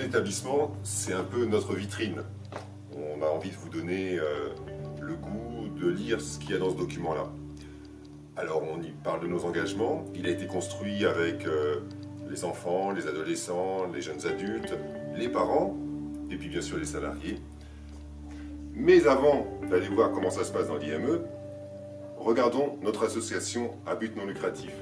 l'établissement, c'est un peu notre vitrine. On a envie de vous donner le goût de lire ce qu'il y a dans ce document-là. Alors on y parle de nos engagements. Il a été construit avec les enfants, les adolescents, les jeunes adultes, les parents, et puis bien sûr les salariés. Mais avant d'aller voir comment ça se passe dans l'IME, regardons notre association à but non lucratif.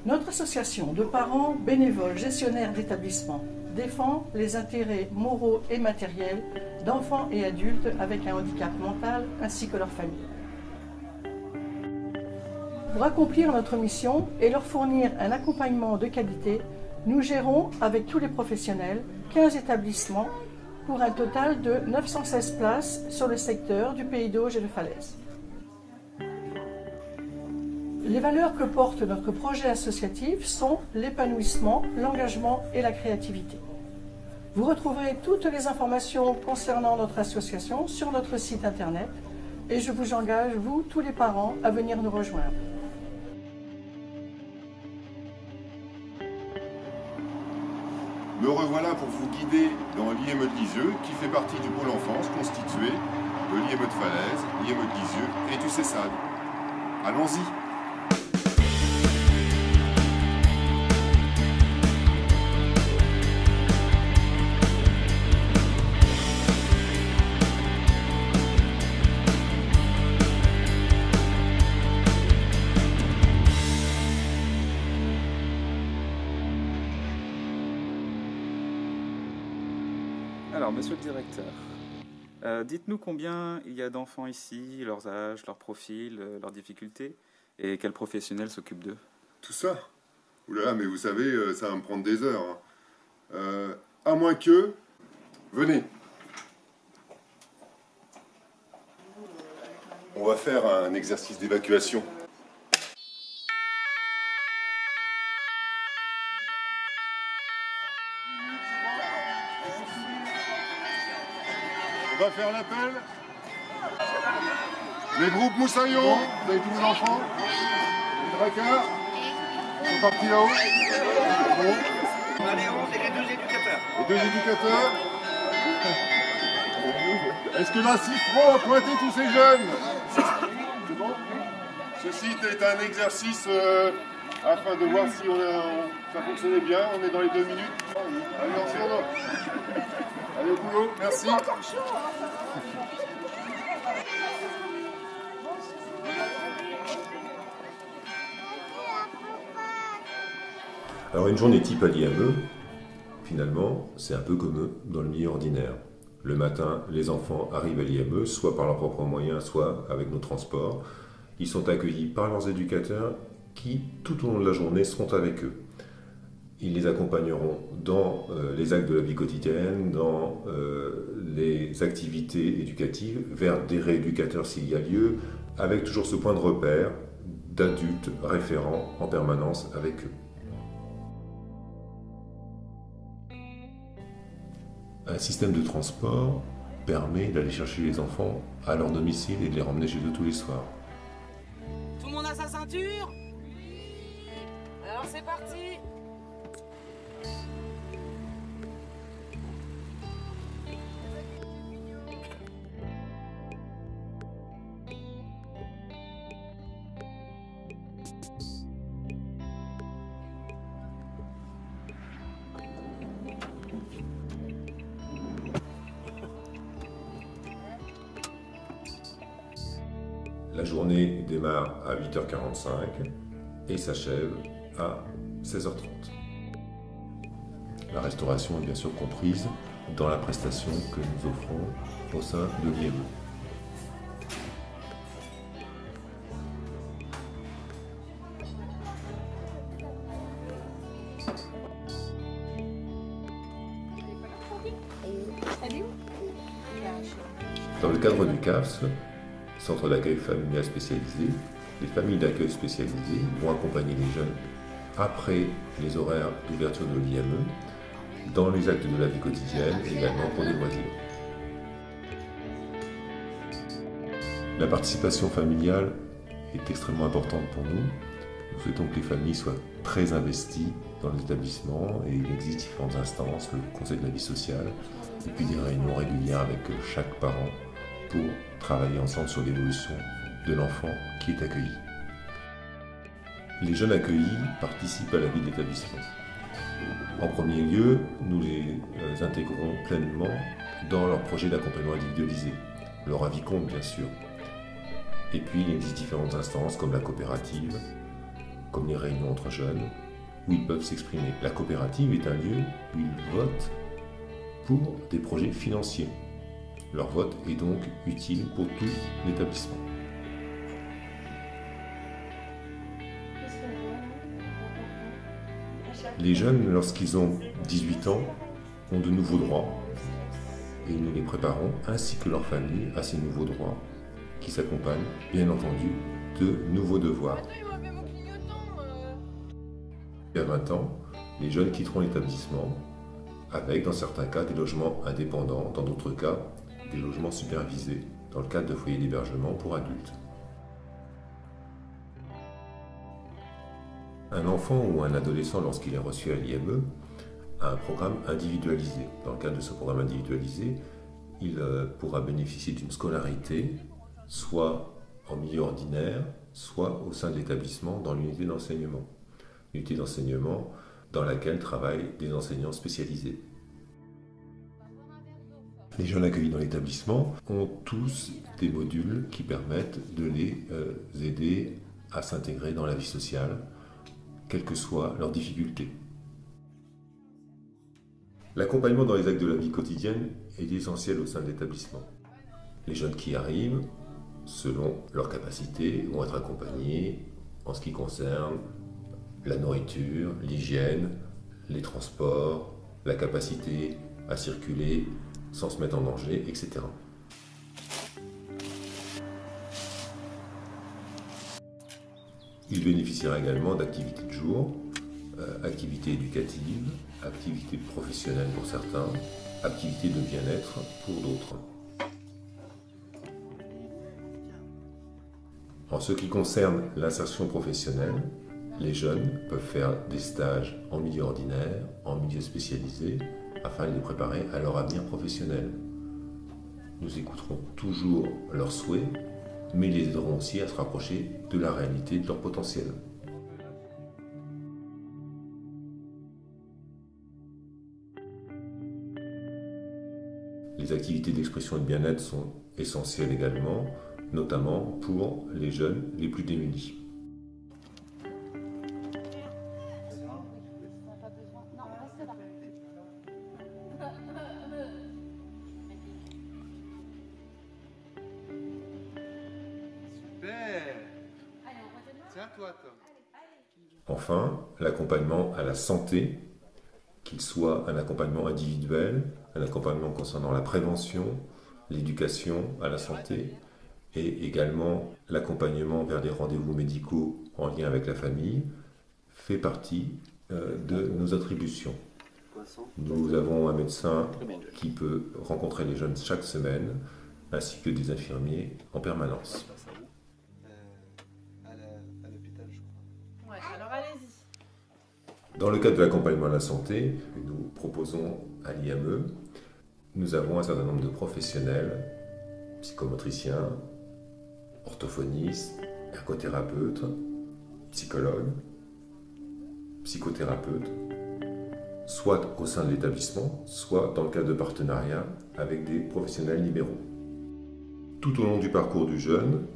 Notre association de parents bénévoles gestionnaires d'établissements défend les intérêts moraux et matériels d'enfants et adultes avec un handicap mental ainsi que leurs familles. Pour accomplir notre mission et leur fournir un accompagnement de qualité, nous gérons avec tous les professionnels 15 établissements pour un total de 916 places sur le secteur du Pays d'Auge et de Falaise. Les valeurs que porte notre projet associatif sont l'épanouissement, l'engagement et la créativité. Vous retrouverez toutes les informations concernant notre association sur notre site internet et je vous engage, vous, tous les parents, à venir nous rejoindre. Me revoilà pour vous guider dans l'IME de Lisieux, qui fait partie du pôle enfance constitué de l'IME de Falaise, l'IME de Lisieux et du CESAD. Allons-y! Alors, monsieur le directeur, dites-nous combien il y a d'enfants ici, leurs âges, leurs profils, leurs difficultés, et quels professionnels s'occupent d'eux. Tout ça? Oulala, mais vous savez, ça va me prendre des heures. À moins que... Venez. On va faire un exercice d'évacuation. On va faire l'appel. Les groupes Moussaillon, vous avez tous vos enfants. Les braqueurs, ils sont partis là-haut. Bon. Allez, on est les deux éducateurs. Les deux éducateurs. Est-ce que la CIFRO a pointé tous ces jeunes? C'est bon? Ce site est un exercice afin de voir si ça fonctionnait bien. On est dans les 2 minutes. Allez, on se rend. Allez au boulot, merci. Alors une journée type à l'IME, finalement, c'est un peu comme dans le milieu ordinaire. Le matin, les enfants arrivent à l'IME, soit par leurs propres moyens, soit avec nos transports. Ils sont accueillis par leurs éducateurs qui, tout au long de la journée, seront avec eux. Ils les accompagneront dans les actes de la vie quotidienne, dans les activités éducatives, vers des rééducateurs s'il y a lieu, avec toujours ce point de repère d'adultes référents en permanence avec eux. Un système de transport permet d'aller chercher les enfants à leur domicile et de les ramener chez eux tous les soirs. Tout le monde a sa ceinture? Alors c'est parti! La journée démarre à 8h45 et s'achève à 16h30. La restauration est bien sûr comprise dans la prestation que nous offrons au sein de l'IME. Dans le cadre du CAFS, Centre d'accueil familial spécialisé, les familles d'accueil spécialisées vont accompagner les jeunes après les horaires d'ouverture de l'IME, dans les actes de la vie quotidienne et également pour des loisirs. La participation familiale est extrêmement importante pour nous Nous souhaitons que les familles soient très investies dans l'établissement et il existe différentes instances, le conseil de la vie sociale, et puis des réunions régulières avec chaque parent pour travailler ensemble sur l'évolution de l'enfant qui est accueilli. Les jeunes accueillis participent à la vie de l'établissement. En premier lieu, nous les intégrons pleinement dans leur projet d'accompagnement individualisé. Leur avis compte bien sûr. Et puis il existe différentes instances comme la coopérative, comme les réunions entre jeunes, où ils peuvent s'exprimer. La coopérative est un lieu où ils votent pour des projets financiers. Leur vote est donc utile pour tout l'établissement. Les jeunes, lorsqu'ils ont 18 ans, ont de nouveaux droits et nous les préparons, ainsi que leur famille, à ces nouveaux droits qui s'accompagnent, bien entendu, de nouveaux devoirs. Il y a 20 ans, les jeunes quitteront l'établissement avec, dans certains cas, des logements indépendants, dans d'autres cas, des logements supervisés, dans le cadre de foyers d'hébergement pour adultes. Un enfant ou un adolescent, lorsqu'il est reçu à l'IME, a un programme individualisé. Dans le cadre de ce programme individualisé, il pourra bénéficier d'une scolarité, soit en milieu ordinaire, soit au sein de l'établissement dans l'unité d'enseignement. Unité d'enseignement dans laquelle travaillent des enseignants spécialisés. Les jeunes accueillis dans l'établissement ont tous des modules qui permettent de les aider à s'intégrer dans la vie sociale, quelles que soient leurs difficultés. L'accompagnement dans les actes de la vie quotidienne est essentiel au sein de l'établissement. Les jeunes qui arrivent, selon leurs capacités, vont être accompagnés en ce qui concerne la nourriture, l'hygiène, les transports, la capacité à circuler sans se mettre en danger, etc. Il bénéficiera également d'activités de jour, activités éducatives, activités professionnelles pour certains, activités de bien-être pour d'autres. En ce qui concerne l'insertion professionnelle, les jeunes peuvent faire des stages en milieu ordinaire, en milieu spécialisé, afin de les préparer à leur avenir professionnel. Nous écouterons toujours leurs souhaits, mais les aiderons aussi à se rapprocher de la réalité de leur potentiel. Les activités d'expression et de bien-être sont essentielles également, notamment pour les jeunes les plus démunis. Enfin, l'accompagnement à la santé, qu'il soit un accompagnement individuel, un accompagnement concernant la prévention, l'éducation à la santé, et également l'accompagnement vers des rendez-vous médicaux en lien avec la famille, fait partie de nos attributions. Nous avons un médecin qui peut rencontrer les jeunes chaque semaine, ainsi que des infirmiers en permanence. Dans le cadre de l'accompagnement à la santé que nous proposons à l'IME, nous avons un certain nombre de professionnels, psychomotriciens, orthophonistes, ergothérapeutes, psychologues, psychothérapeutes, soit au sein de l'établissement, soit dans le cadre de partenariats avec des professionnels libéraux. Tout au long du parcours du jeune,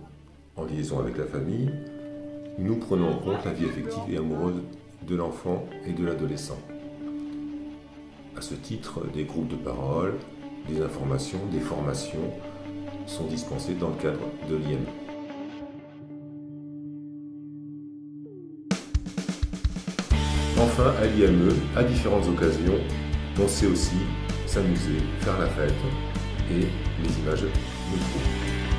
en liaison avec la famille, nous prenons en compte la vie affective et amoureuse de l'enfant et de l'adolescent. À ce titre, des groupes de parole, des informations, des formations sont dispensés dans le cadre de l'IME. Enfin, à l'IME, à différentes occasions, on sait aussi s'amuser, faire la fête, et les images nous trouvent.